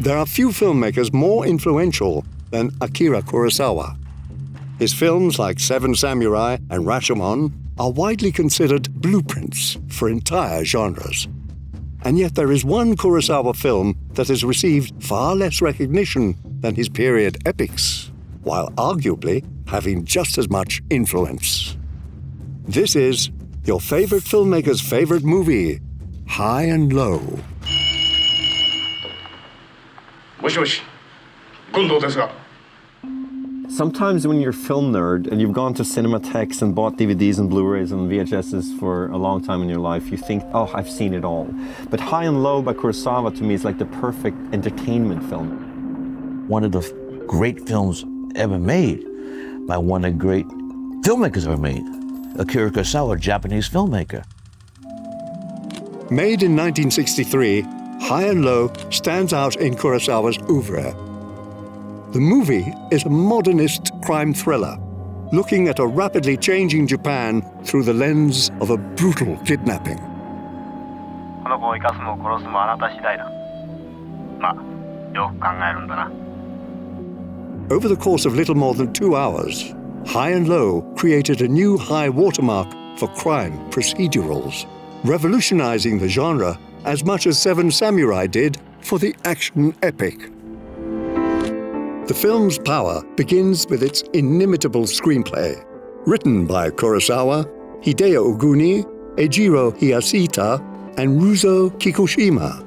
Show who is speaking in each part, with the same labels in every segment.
Speaker 1: There are few filmmakers more influential than Akira Kurosawa. His films like Seven Samurai and Rashomon are widely considered blueprints for entire genres. And yet there is one Kurosawa film that has received far less recognition than his period epics, while arguably having just as much influence. This is your favorite filmmaker's favorite movie, High and Low.
Speaker 2: もしもし、Gondoですが。
Speaker 3: Sometimes when you're a film nerd and you've gone to Cinematechs and bought DVDs and Blu-rays and VHSs for a long time in your life, you think, oh, I've seen it all. But High and Low by Kurosawa to me is like the perfect entertainment film.
Speaker 4: One of the great films ever made by one of the great filmmakers ever made, Akira Kurosawa, a Japanese filmmaker.
Speaker 1: Made in 1963, High and Low stands out in Kurosawa's oeuvre. The movie is a modernist crime thriller, looking at a rapidly changing Japan through the lens of a brutal kidnapping. Over the course of little more than 2 hours, High and Low created a new high watermark for crime procedurals, revolutionizing the genre as much as Seven Samurai did for the action epic. The film's power begins with its inimitable screenplay, written by Kurosawa, Hideo Oguni, Eijirō Hisaita, and Ryūzō Kikushima.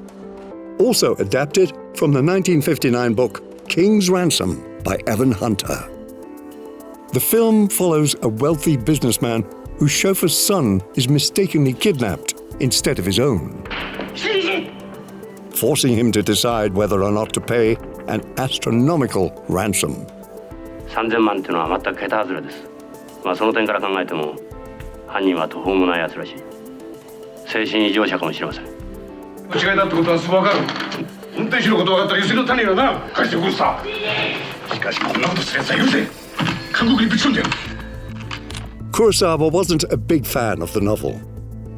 Speaker 1: Also adapted from the 1959 book King's Ransom by Evan Hunter. The film follows a wealthy businessman whose chauffeur's son is mistakenly kidnapped instead of his own, forcing him to decide whether or not to pay an astronomical ransom.
Speaker 5: 3000万っていうのは全く桁外れです。その点から考えても犯人は途方もない奴らしい。精神異常者かもしれません。
Speaker 2: 間違いだってことはすぐ分かる。運転手のこと分かったらゆすりの種はな、返してくるさ。しかしこんなことする奴は許せ。韓国にぶち込んでやる。
Speaker 1: Kurosawa wasn't a big fan of the novel,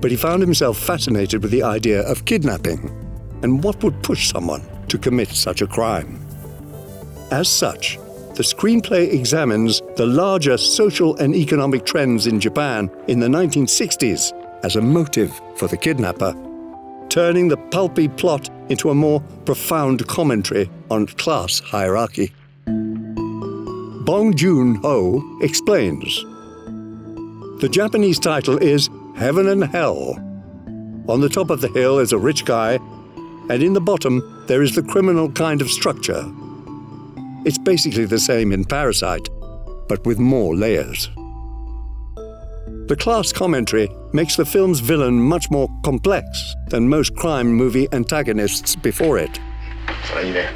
Speaker 1: but he found himself fascinated with the idea of kidnapping and what would push someone to commit such a crime. As such, the screenplay examines the larger social and economic trends in Japan in the 1960s as a motive for the kidnapper, turning the pulpy plot into a more profound commentary on class hierarchy. Bong Joon-ho explains. The Japanese title is Heaven and Hell. On the top of the hill is a rich guy, and in the bottom there is the criminal kind of structure. It's basically the same in Parasite, but with more layers. The class commentary makes the film's villain much more complex than most crime movie antagonists before it.
Speaker 2: それにね、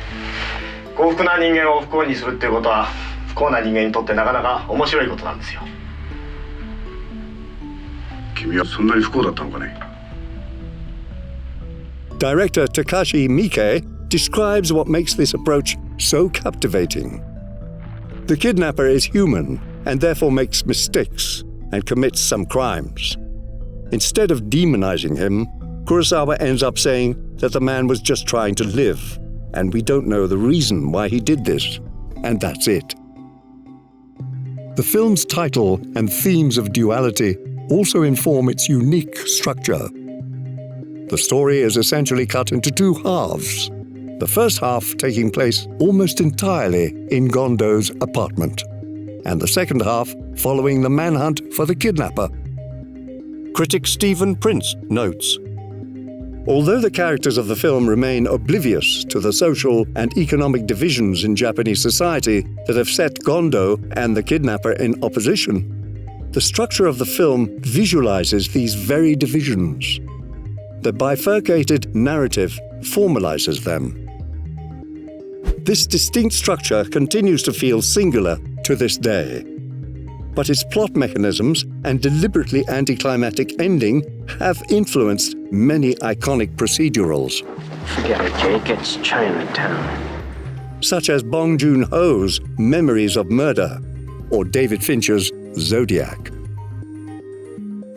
Speaker 2: 幸福な人間を不幸にするっていうことは不幸な人間にとってなかなか面白いことなんですよ。君はそんなに不幸だったのかね。
Speaker 1: Director Takashi Miike describes what makes this approach so captivating. The kidnapper is human and therefore makes mistakes and commits some crimes. Instead of demonizing him, Kurosawa ends up saying that the man was just trying to live, and we don't know the reason why he did this, and that's it. The film's title and themes of duality also inform its unique structure. The story is essentially cut into two halves, the first half taking place almost entirely in Gondo's apartment, and the second half following the manhunt for the kidnapper. Critic Stephen Prince notes, although the characters of the film remain oblivious to the social and economic divisions in Japanese society that have set Gondo and the kidnapper in opposition, the structure of the film visualizes these very divisions. The bifurcated narrative formalizes them. This distinct structure continues to feel singular to this day, but its plot mechanisms and deliberately anticlimactic ending have influenced many iconic procedurals.
Speaker 5: Forget it, Jake. It's Chinatown.
Speaker 1: Such as Bong Joon-ho's Memories of Murder or David Fincher's Zodiac.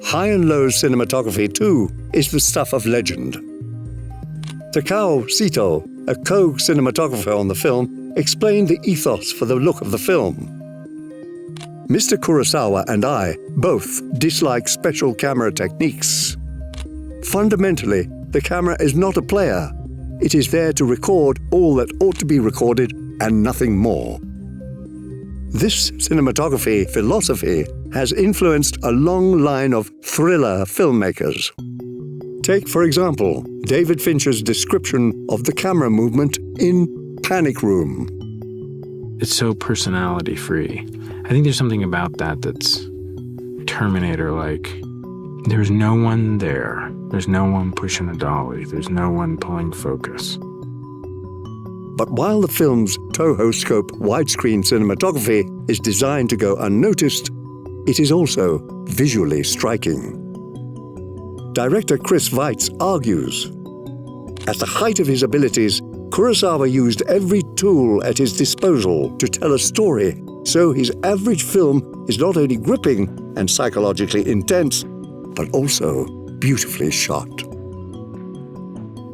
Speaker 1: High and Low's cinematography, too, is the stuff of legend. Takao Sito a co-cinematographer on the film, explained the ethos for the look of the film. Mr. Kurosawa and I both dislike special camera techniques. Fundamentally, the camera is not a player. It is there to record all that ought to be recorded and nothing more. This cinematography philosophy has influenced a long line of thriller filmmakers. Take, for example, David Fincher's description of the camera movement in Panic Room.
Speaker 6: It's so personality-free. I think there's something about that that's Terminator-like. There's no one there. There's no one pushing a dolly. There's no one pulling focus.
Speaker 1: But while the film's Toho scope widescreen cinematography is designed to go unnoticed, it is also visually striking. Director Chris Weitz argues, at the height of his abilities, Kurosawa used every tool at his disposal to tell a story, so his average film is not only gripping and psychologically intense, but also beautifully shot.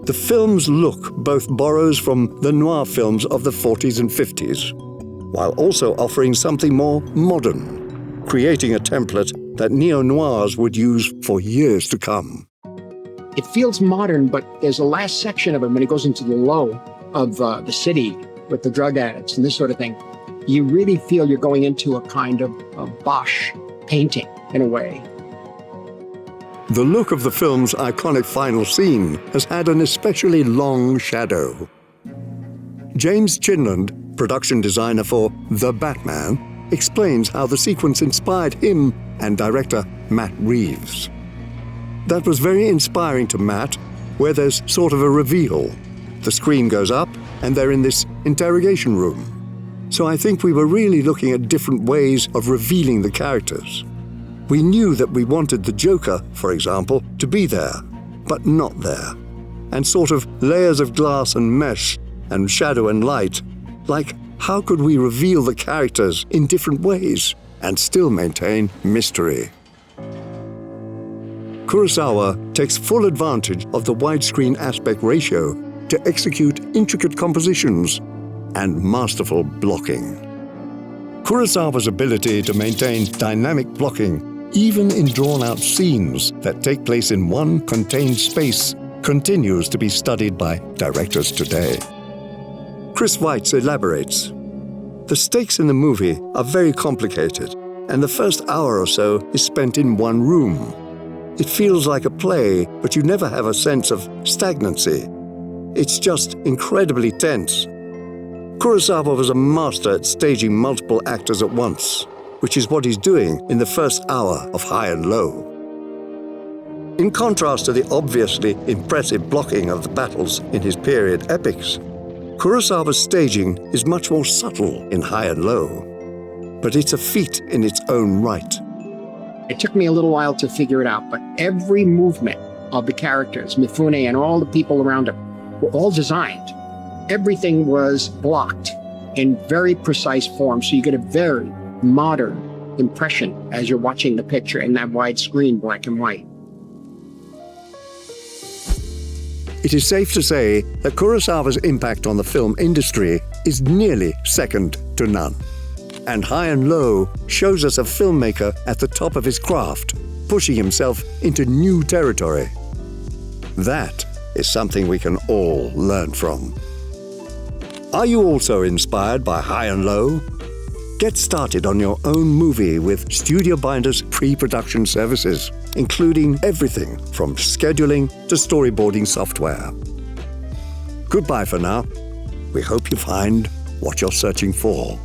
Speaker 1: The film's look both borrows from the noir films of the 40s and 50s, while also offering something more modern, creating a template that neo-noirs would use for years to come.
Speaker 7: It feels modern, but there's a last section of it when it goes into the low of the city with the drug addicts and this sort of thing. You really feel you're going into a kind of Bosch painting in a way.
Speaker 1: The look of the film's iconic final scene has had an especially long shadow. James Chinland, production designer for The Batman, explains how the sequence inspired him and director Matt Reeves. That was very inspiring to Matt, where there's sort of a reveal. The screen goes up and they're in this interrogation room. So I think we were really looking at different ways of revealing the characters. We knew that we wanted the Joker, for example, to be there, but not there. And sort of layers of glass and mesh and shadow and light. Like, how could we reveal the characters in different ways and still maintain mystery? Kurosawa takes full advantage of the widescreen aspect ratio to execute intricate compositions and masterful blocking. Kurosawa's ability to maintain dynamic blocking even in drawn-out scenes that take place in one contained space, continues to be studied by directors today. Chris Weitz elaborates, the stakes in the movie are very complicated, and the first hour or so is spent in one room. It feels like a play, but you never have a sense of stagnancy. It's just incredibly tense. Kurosawa was a master at staging multiple actors at once, which is what he's doing in the first hour of High and Low. In contrast to the obviously impressive blocking of the battles in his period epics, Kurosawa's staging is much more subtle in High and Low, but it's a feat in its own right.
Speaker 7: It took me a little while to figure it out, but every movement of the characters, Mifune and all the people around him, were all designed. Everything was blocked in very precise form, so you get a very modern impression as you're watching the picture in that wide screen, black and white.
Speaker 1: It is safe to say that Kurosawa's impact on the film industry is nearly second to none. And High and Low shows us a filmmaker at the top of his craft, pushing himself into new territory. That is something we can all learn from. Are you also inspired by High and Low? Get started on your own movie with StudioBinder's pre-production services, including everything from scheduling to storyboarding software. Goodbye for now. We hope you find what you're searching for.